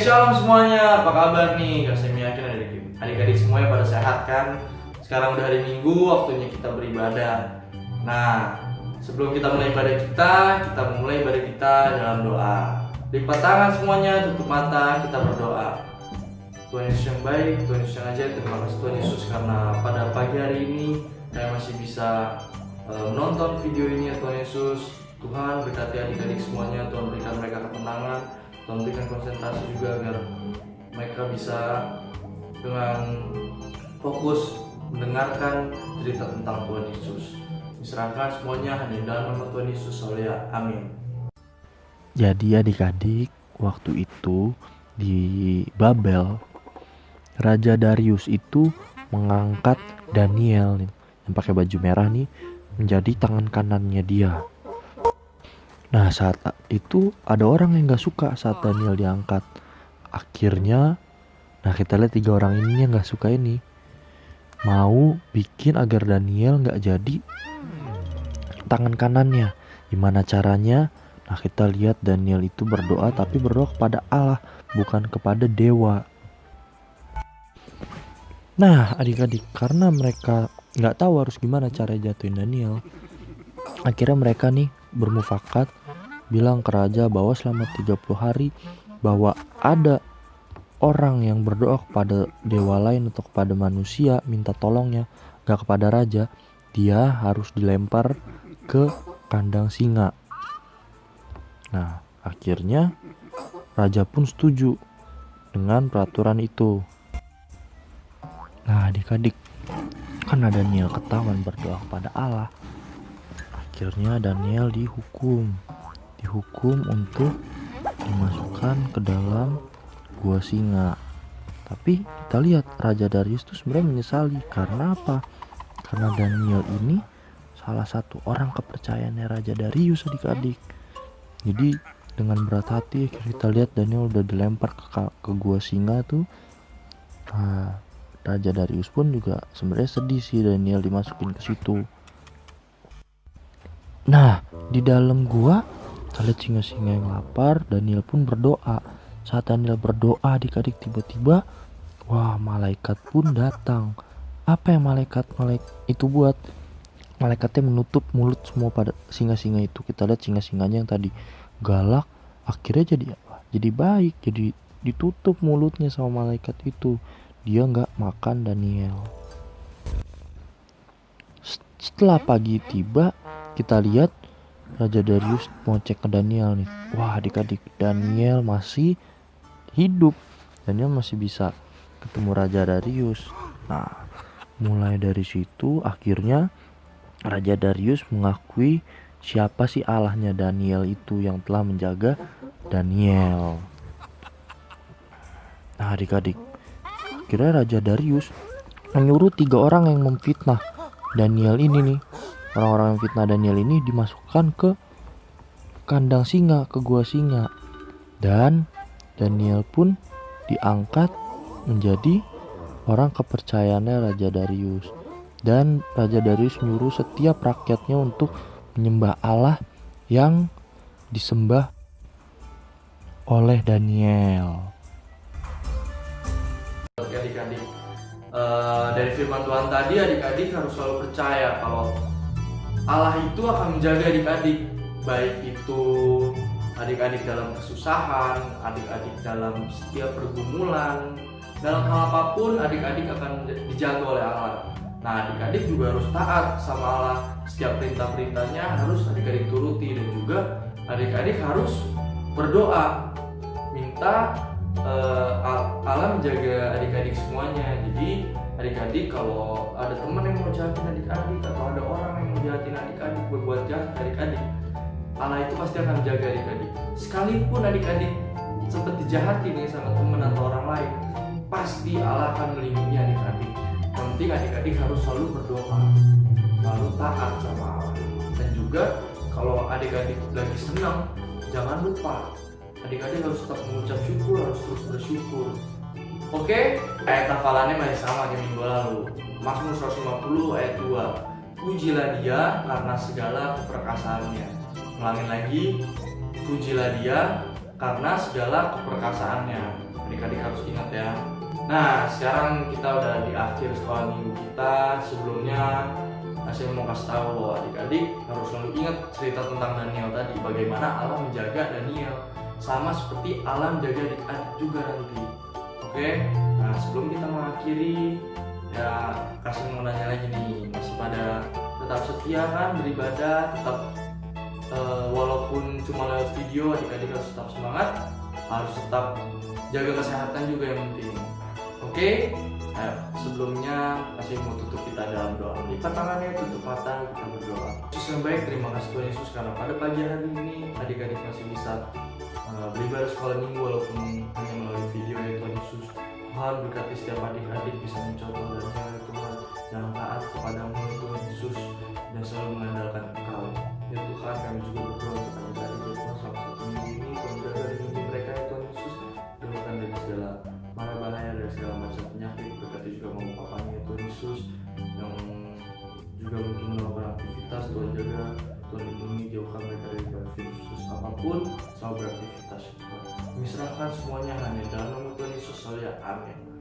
Shalom semuanya, apa kabar nih? Kami yakin adik-adik semuanya pada sehat kan? Sekarang udah hari Minggu, waktunya kita beribadah. Nah, sebelum kita mulai ibadah kita mulai ibadah kita dalam doa. Lipat tangan semuanya, tutup mata, kita berdoa. Tuhan Yesus yang baik, Tuhan Yesus yang ajaib, terima kasih Tuhan Yesus karena pada pagi hari ini saya masih bisa menonton video ini ya Tuhan Yesus. Tuhan berkati adik-adik semuanya, Tuhan berikan mereka ketenangan, Tuhan berikan konsentrasi juga agar mereka bisa dengan fokus mendengarkan cerita tentang Tuhan Yesus. Diserahkan semuanya hanya dalam nama Tuhan Yesus, haleluya, amin. Jadi adik-adik, waktu itu di Babel, Raja Darius itu mengangkat Daniel yang pakai baju merah nih menjadi tangan kanannya dia. Nah, saat itu ada orang yang gak suka saat Daniel diangkat. Akhirnya, nah kita lihat 3 orang ini yang gak suka ini mau bikin agar Daniel gak jadi tangan kanannya. Gimana caranya? Nah, kita lihat Daniel itu berdoa, tapi berdoa kepada Allah, bukan kepada dewa. Nah, adik-adik, karena mereka gak tahu harus gimana cara jatuhin Daniel, akhirnya mereka nih bermufakat bilang ke raja bahwa selama 30 hari bahwa ada orang yang berdoa kepada dewa lain atau kepada manusia minta tolongnya, gak kepada raja, dia harus dilempar ke kandang singa. Nah, akhirnya raja pun setuju dengan peraturan itu. Nah, adik-adik, karena Daniel ketahuan berdoa kepada Allah, akhirnya Daniel dihukum untuk dimasukkan ke dalam gua singa. Tapi kita lihat Raja Darius itu sebenarnya menyesali. Karena apa? Karena Daniel ini salah satu orang kepercayaannya Raja Darius, adik-adik. Jadi dengan berat hati kita lihat Daniel udah dilempar ke gua singa tuh. Nah, Raja Darius pun juga sebenarnya sedih sih Daniel dimasukin ke situ. Nah, di dalam gua kita lihat singa-singa yang lapar. Daniel pun berdoa. Saat Daniel berdoa, adik-adik, tiba-tiba wah, malaikat pun datang. Apa yang malaikat itu buat? Malaikatnya menutup mulut semua pada singa-singa itu. Kita lihat singa-singanya yang tadi galak, akhirnya jadi apa? Jadi baik. Jadi ditutup mulutnya sama malaikat itu. Dia nggak makan Daniel. Setelah pagi tiba, kita lihat Raja Darius mau cek ke Daniel nih. Wah, adik-adik, Daniel masih hidup. Daniel masih bisa ketemu Raja Darius. Nah, mulai dari situ akhirnya Raja Darius mengakui siapa sih Allahnya Daniel itu yang telah menjaga Daniel. Nah, adik-adik, kira Raja Darius menyuruh 3 orang yang memfitnah Daniel ini nih. Orang-orang yang fitnah Daniel ini dimasukkan ke kandang singa, ke gua singa. Dan Daniel pun diangkat menjadi orang kepercayaannya Raja Darius. Dan Raja Darius menyuruh setiap rakyatnya untuk menyembah Allah yang disembah oleh Daniel. Adik-adik, dari firman Tuhan tadi adik-adik harus selalu percaya kalau Allah itu akan menjaga adik-adik, baik itu adik-adik dalam kesusahan, adik-adik dalam setiap pergumulan, dalam hal apapun adik-adik akan dijaga oleh Allah. Nah, adik-adik juga harus taat sama Allah, setiap perintah-perintahnya harus adik-adik turuti, dan juga adik-adik harus berdoa minta Allah menjaga adik-adik semuanya. Jadi adik-adik kalau ada teman yang mau jahatin adik-adik atau ada orang yang mau jahatin adik-adik, berbuat jahat adik-adik, Allah itu pasti akan menjaga adik-adik. Sekalipun adik-adik sempat dijahatin nih sama teman atau orang lain, pasti Allah akan melindungi adik-adik. Yang penting adik-adik harus selalu berdoa, selalu taat sama Allah. Dan juga kalau adik-adik lagi senang, jangan lupa adik-adik harus tetap mengucap syukur, harus terus bersyukur. Oke, ayat hafalannya masih sama di minggu lalu. Mazmur 150 ayat 2. Pujilah dia karena segala keperkasaannya. Ulangin lagi, pujilah dia karena segala keperkasaannya. Adik-adik harus ingat ya. Nah, sekarang kita udah di akhir sekolah minggu kita. Sebelumnya saya mau kasih tahu bahwa adik-adik harus selalu ingat cerita tentang Daniel tadi, bagaimana Allah menjaga Daniel, sama seperti Allah menjaga adik-adik juga nanti. Oke, nah sebelum kita mengakhiri, ya kasih mau nanya lagi nih, masih pada tetap setia kan beribadah, tetap walaupun cuma lewat video, adik-adik harus tetap semangat, harus tetap jaga kesehatan juga yang penting. Oke, nah, sebelumnya masih mau tutup kita dalam doa. Lipat tangannya, tutup mata, kita berdoa. Yesus yang baik, terima kasih Tuhan Yesus karena pada pagi hari ini adik-adik masih bisa beribadah sekolah minggu walaupun hanya melalui video ya Tuhan Yesus. Tuhan berkati setiap adik-adik bisa mencontoh dan ya Tuhan yang taat kepadamu ya Tuhan Yesus dan selalu mengandalkan Engkau. Ya Tuhan, kami juga berdoa untuk adik-adik ya Tuhan selama satu minggu ini, Tuhan jaga dari mimpi mereka ya Tuhan Yesus, jauhkan dari segala mara bahaya, dari segala macam penyakit. Berkati juga mama papanya ya Tuhan Yesus yang juga mungkin melakukan aktivitas, Tuhan jaga, Tuhan lindungi, jauhkan mereka dari virus apapun, selalu beraktivitas. Kami serahkan semuanya hanya dalam nama Tuhan Yesus saja, amin.